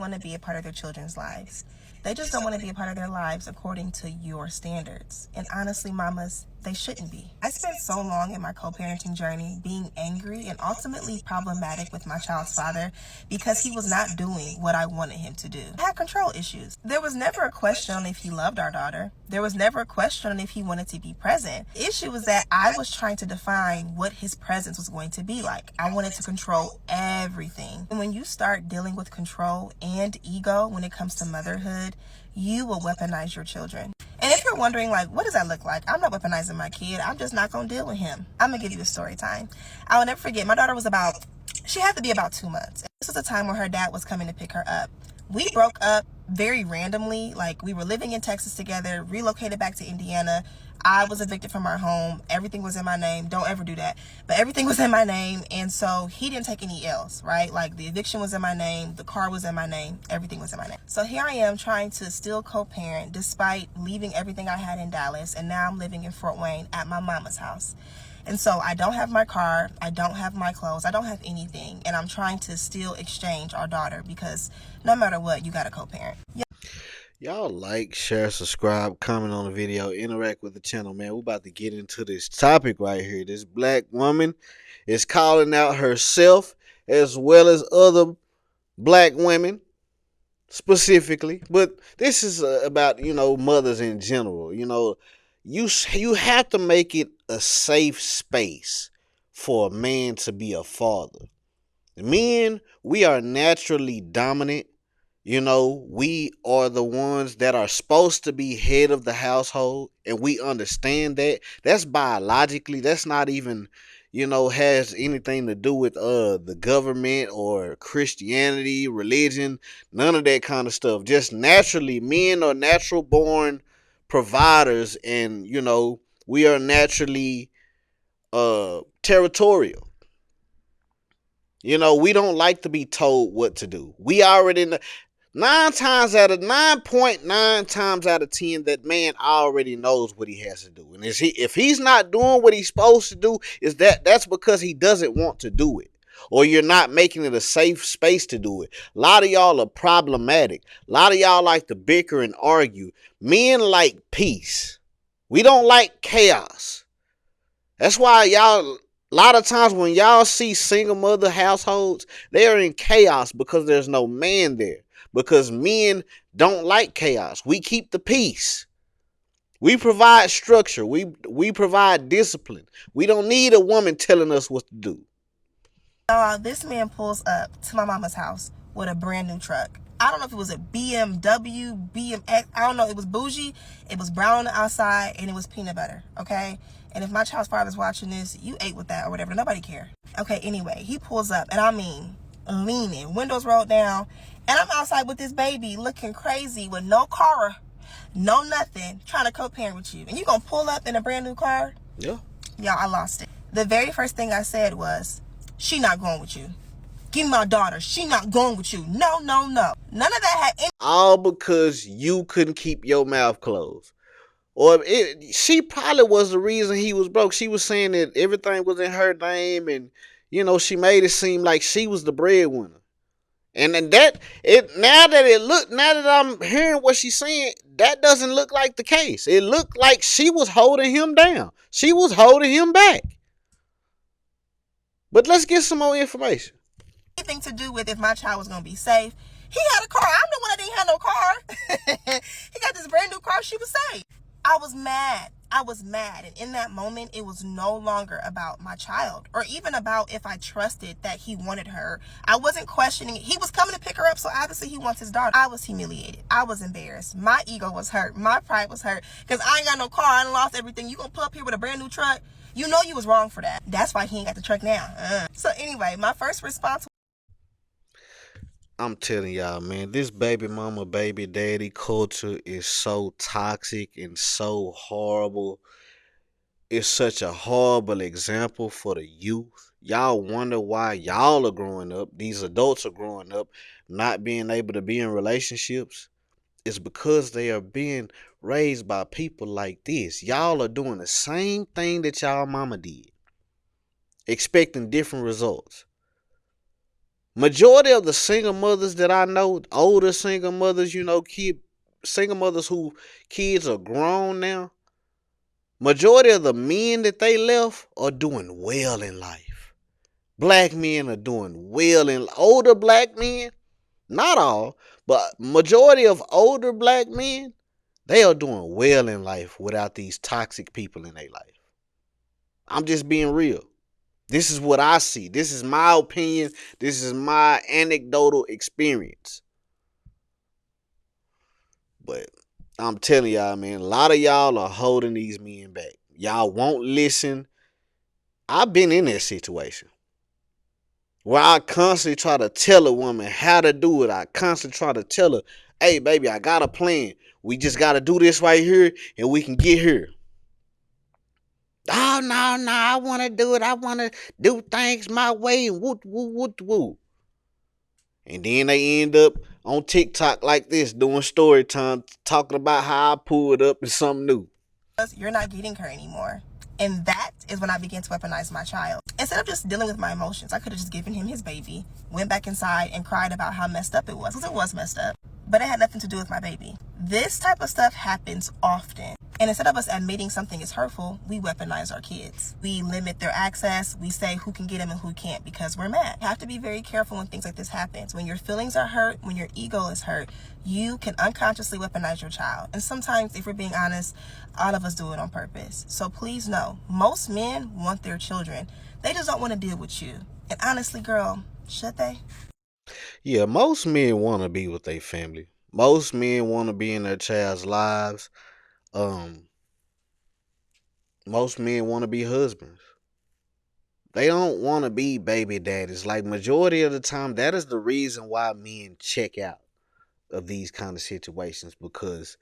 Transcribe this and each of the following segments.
want to be a part of their children's lives. They just don't want to be a part of their lives according to your standards. And honestly, mamas, they shouldn't be. I spent so long in my co-parenting journey being angry and ultimately problematic with my child's father because he was not doing what I wanted him to do. I had control issues. There was never a question on if he loved our daughter. There was never a question on if he wanted to be present. The issue was that I was trying to define what his presence was going to be like. I wanted to control everything. And when you start dealing with control and ego when it comes to motherhood, you will weaponize your children. And if you're wondering, like, what does that look like? I'm not weaponizing my kid. I'm just not going to deal with him. I'm going to give you a story time. I will never forget, my daughter was she had to be about 2 months. This was a time where her dad was coming to pick her up. We broke up very randomly. Like, we were living in Texas together, relocated back to Indiana. I was evicted from our home. Everything was in my name. Don't ever do that. But everything was in my name. And so he didn't take any L's, right? Like, the eviction was in my name. The car was in my name. Everything was in my name. So here I am trying to still co-parent despite leaving everything I had in Dallas. And now I'm living in Fort Wayne at my mama's house. And so I don't have my car. I don't have my clothes. I don't have anything. And I'm trying to still exchange our daughter because no matter what, you got to co-parent. Y'all like, share, subscribe, comment on the video, interact with the channel, man. We're about to get into this topic right here. This black woman is calling out herself as well as other black women specifically. But this is about, mothers in general. You have to make it a safe space for a man to be a father. Men, we are naturally dominant. We are the ones that are supposed to be head of the household, and we understand that. That's biologically. That's not even, has anything to do with the government or Christianity, religion, none of that kind of stuff. Just naturally, men are natural born providers, and we are naturally territorial. We don't like to be told what to do. We already know. 9.9 times out of 10, that man already knows what he has to do. And if he's not doing what he's supposed to do, that's because he doesn't want to do it. Or you're not making it a safe space to do it. A lot of y'all are problematic. A lot of y'all like to bicker and argue. Men like peace. We don't like chaos. That's why a lot of times when y'all see single mother households, they are in chaos because there's no man there. Because men don't like chaos. We keep the peace. We provide structure. We provide discipline. We don't need a woman telling us what to do. This man pulls up to my mama's house with a brand new truck. I don't know if it was a BMW, BMX. I don't know. It was bougie. It was brown on the outside, and it was peanut butter, okay? And if my child's father's watching this, you ate with that or whatever. Nobody care. Okay, anyway, he pulls up, and I mean leaning, windows rolled down, and I'm outside with this baby looking crazy with no car, no nothing, trying to co-parent with you. And you gonna pull up in a brand new car? Yeah. Y'all, I lost it. The very first thing I said was, she not going with you. Give me my daughter. She not going with you. No, no, no. None of that had any. All because you couldn't keep your mouth closed. Or she probably was the reason he was broke. She was saying that everything was in her name, and she made it seem like she was the breadwinner. And then now that I'm hearing what she's saying, that doesn't look like the case. It looked like she was holding him down. She was holding him back. But let's get some more information. Anything to do with if my child was going to be safe. He had a car. I'm the one that didn't have no car. He got this brand new car. She was safe. I was mad. And in that moment, it was no longer about my child or even about if I trusted that he wanted her. I wasn't questioning it. He was coming to pick her up, so obviously he wants his daughter. I was humiliated. I was embarrassed. My ego was hurt. My pride was hurt because I ain't got no car. I done lost everything. You gonna pull up here with a brand new truck? You know you was wrong for that. That's why he ain't got the truck now. So anyway, my first response. I'm telling y'all, man, this baby mama, baby daddy culture is so toxic and so horrible. It's such a horrible example for the youth. Y'all wonder why y'all are growing up. These adults are growing up, not being able to be in relationships. It's because they are being raised by people like this. Y'all are doing the same thing that y'all mama did, expecting different results. Majority of the single mothers that I know, older single mothers, single mothers who kids are grown now, majority of the men that they left are doing well in life. Black men are doing well in older black men, not all, but majority of older black men, they are doing well in life without these toxic people in their life. I'm just being real. This is what I see. This is my opinion. This is my anecdotal experience. But I'm telling y'all, man, a lot of y'all are holding these men back. Y'all won't listen. I've been in that situation where I constantly try to tell a woman how to do it. I constantly try to tell her, hey, baby, I got a plan. We just got to do this right here and we can get here. Oh, no, I want to do it. I want to do things my way and woo, woo, woo, woo. And then they end up on TikTok like this, doing story time, talking about how I pulled up and something new. You're not getting her anymore. And that is when I began to weaponize my child. Instead of just dealing with my emotions, I could have just given him his baby, went back inside and cried about how messed up it was, because it was messed up. But it had nothing to do with my baby. This type of stuff happens often. And instead of us admitting something is hurtful, we weaponize our kids. We limit their access. We say who can get them and who can't because we're mad. You have to be very careful when things like this happens. When your feelings are hurt, when your ego is hurt, you can unconsciously weaponize your child. And sometimes, if we're being honest, all of us do it on purpose. So please know, most men want their children. They just don't want to deal with you. And honestly, girl, should they? Yeah, most men want to be with their family. Most men want to be in their child's lives. Um, most men want to be husbands. They don't want to be baby daddies. Like majority of the time, that is the reason why men check out of these kind of situations because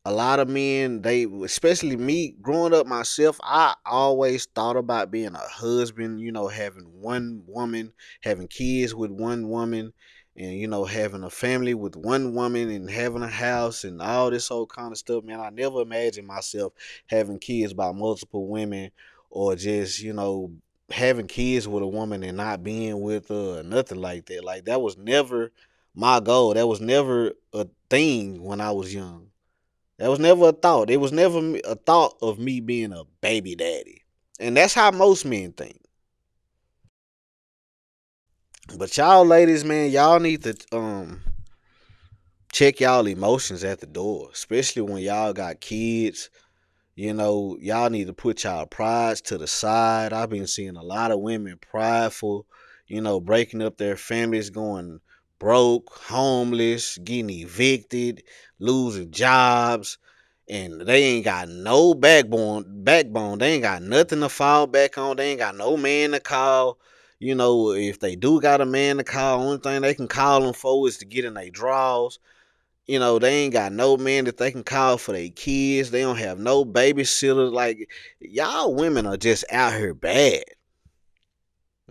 a lot of men, they, especially me growing up myself, I always thought about being a husband, having one woman, having kids with one woman, and having a family with one woman and having a house and all this whole kind of stuff. Man, I never imagined myself having kids by multiple women or just having kids with a woman and not being with her or nothing like that. Like that was never my goal. That was never a thing when I was young. That was never a thought. It was never a thought of me being a baby daddy. And that's how most men think. But y'all ladies, man, y'all need to check y'all emotions at the door, especially when y'all got kids. Y'all need to put y'all prides to the side. I've been seeing a lot of women prideful, breaking up their families, going broke, homeless, getting evicted, losing jobs, and they ain't got no backbone. They ain't got nothing to fall back on. They ain't got no man to call. If they do got a man to call, only thing they can call them for is to get in their draws. They ain't got no man that they can call for their kids. They don't have no babysitters. Like, y'all women are just out here bad.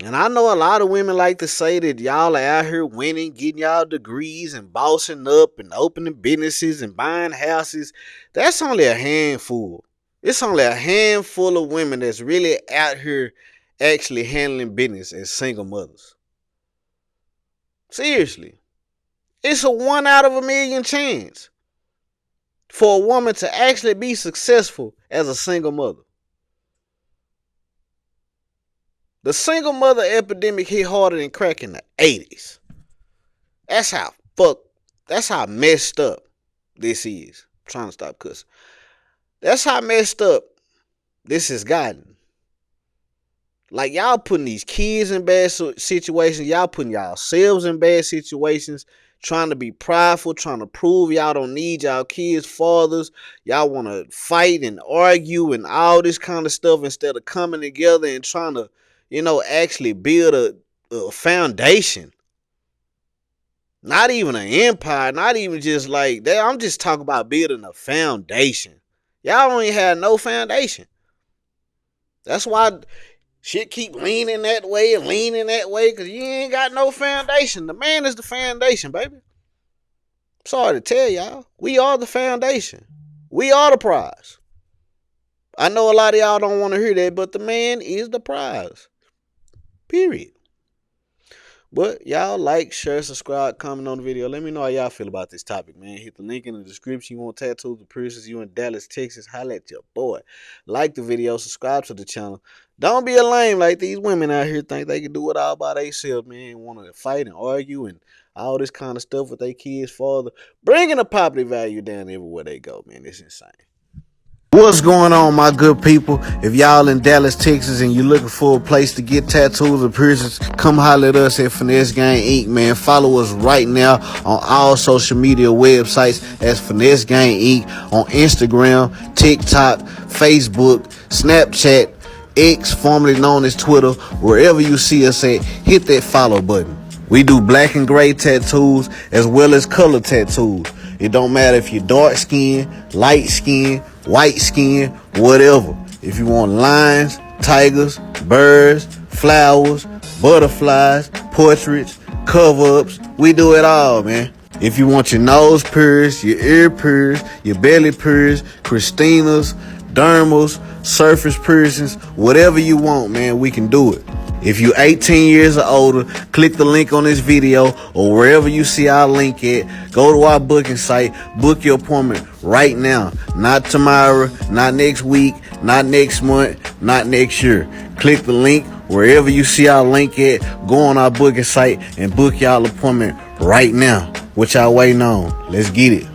And I know a lot of women like to say that y'all are out here winning, getting y'all degrees and bossing up and opening businesses and buying houses. That's only a handful. It's only a handful of women that's really out here actually handling business as single mothers. Seriously. It's a 1 out of 1 million chance for a woman to actually be successful as a single mother. The single mother epidemic hit harder than crack in the 80s. That's how that's how messed up this is. I'm trying to stop cussing. That's how messed up this has gotten. Like, y'all putting these kids in bad situations. Y'all putting yourselves in bad situations. Trying to be prideful. Trying to prove y'all don't need y'all kids' fathers. Y'all want to fight and argue and all this kind of stuff instead of coming together and trying to, actually build a foundation. Not even an empire. Not even just like that. I'm just talking about building a foundation. Y'all don't even have no foundation. That's why shit keep leaning that way and leaning that way because you ain't got no foundation. The man is the foundation, baby. Sorry to tell y'all. We are the foundation. We are the prize. I know a lot of y'all don't want to hear that, but the man is the prize. Period. But y'all like, share, subscribe, comment on the video. Let me know how y'all feel about this topic, man. Hit the link in the description. You want tattoos or piercings, you in Dallas, Texas, holla at your boy. Like the video, subscribe to the channel. Don't be a lame like these women out here think they can do it all by themselves, man. Want to fight and argue and all this kind of stuff with their kids' father. Bringing the property value down everywhere they go, man. It's insane. What's going on, my good people? If y'all in Dallas, Texas, and you're looking for a place to get tattoos or piercings, come holler at us at Finesse Gang Inc., man. Follow us right now on all social media websites as Finesse Gang Inc. on Instagram, TikTok, Facebook, Snapchat, X, formerly known as Twitter. Wherever you see us at, hit that follow button. We do black and gray tattoos as well as color tattoos. It don't matter if you're dark skin, light skin, white skin, whatever. If you want lines, tigers, birds, flowers, butterflies, portraits, cover-ups, we do it all, man. If you want your nose pierced, your ear pierced, your belly pierced, Christina's, dermals, surface piercings, whatever you want, man, we can do it. If you're 18 years or older, click the link on this video or wherever you see our link at. Go to our booking site, book your appointment right now. Not tomorrow, not next week, not next month, not next year. Click the link wherever you see our link at. Go on our booking site and book y'all appointment right now. What y'all waiting on? Let's get it.